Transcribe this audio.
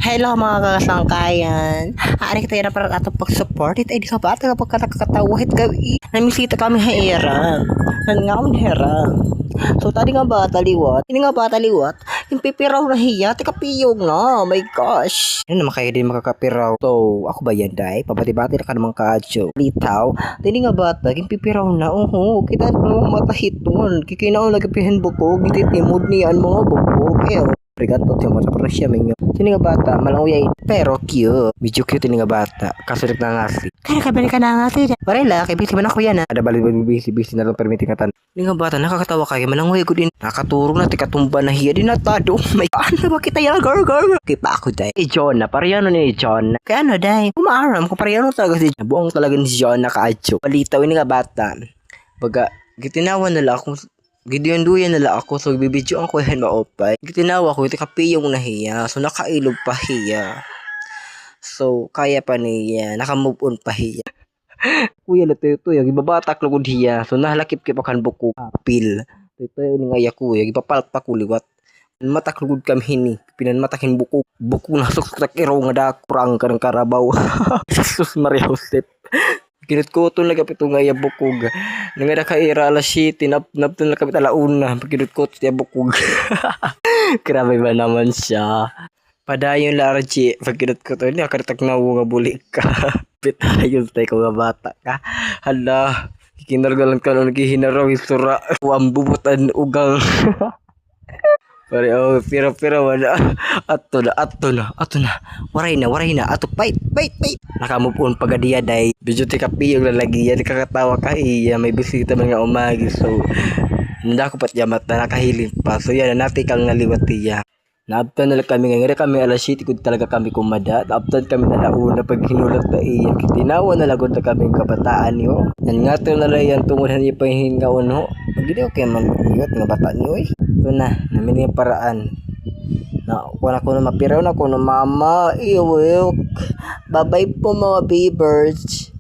Hello mga kasangkayan. Ari kita na para ato pag-support it ay di ka ba taga pagkatakatawahit gabi. Namisita kami hairan. Nan nga on heran. So tadi nga ba taliwat? Ini nga ba taliwat? Yung pipiraw na hiya, tika piyong na. Oh my gosh. Ano naman kayo din makakapiraw? So, ako ba yan, day? Pabati-bati na ka naman kadyo. Litaw. Tini nga bata, yung pipiraw na. Kita naman matahiton. Kikinaon lagi pihin bukog. Ititimod niyan mga bukog. Prigat po tiyo mo sa parasya minyo. Sini nga bata, malanguyay. Pero cute. Medyo cute ini nga bata. Kasunod na ngasi. Kaya kabalik ka na ngasi. Parela, kay busy man ako yan ha. Ada balik busy na lang permiting katan. Ini nga bata, nakakatawa kayo. Malanguyay ko din. Nakaturong na tikatumba na hiya din natado. May ano ba kita yan, girl. Kaya pa ako day. John na, parehano ni John. Kaya ano day? Kumaaram ko parehano talaga si John. Buong talaga ni John na kaadyo. Palitaw ini nga bata. Baga, gitinawan nila akong Gidiyan-duyan nila ako, so bibidyo ang kuhen maopay. Gitinawa ko, iti kapiyong nahiya, so nakailog pa hiya. So, kaya pa niya, nakamove on pa hiya. Kuya na ito, yung ibabatak lugod hiya, so nahalakip-kip akan buko, apil. Ito yung nga kuya, ipapalak pa kuliwat. Matak lugod kami hini, pinanmatakin buko. Buko na suktak iraw nga dakurang ka ng karabaw. Jesus Maria Josep. Kinit ko ito nagapit nga iya bukog. Nangada ka ira alas 7, naptun na kapit alauna. Kinit ko ito iya bukog. Grabe ba naman siya. Padayon la RG. Pagkinit ko ito, hindi akaritak na nga bulik ka. Pitayon tayo ko nga bata ka. Hala, kinargalan ka nung naghihinaraw isura. Ang bubutan ugang. Pare pira wala. Ato na. Waray na. Ato fight. Nakamove on pagadiya day. Medyo tikapi yung lalagi yan. Kakatawa ka iya. May bisita man nga umagi. So, nanda ko pat yamat na nakahiling pa. So yan, natikal nga liwat iya. Naabtan na lang kami ngayon. Kami alas 7 kung talaga kami kumada. Naabtan kami na launa pag hinulat na iya. Kitinawa na lagod na kami kabataan niyo. Yan nga ito na lang yan tungunan niya pahihin nga uno. Pagkili okay man iwat nga bata niyo eh. Ito na, namin yung paraan. Na, kung ako na mapiraw na ko na mama. Iwik. Bye-bye po mga baby birds.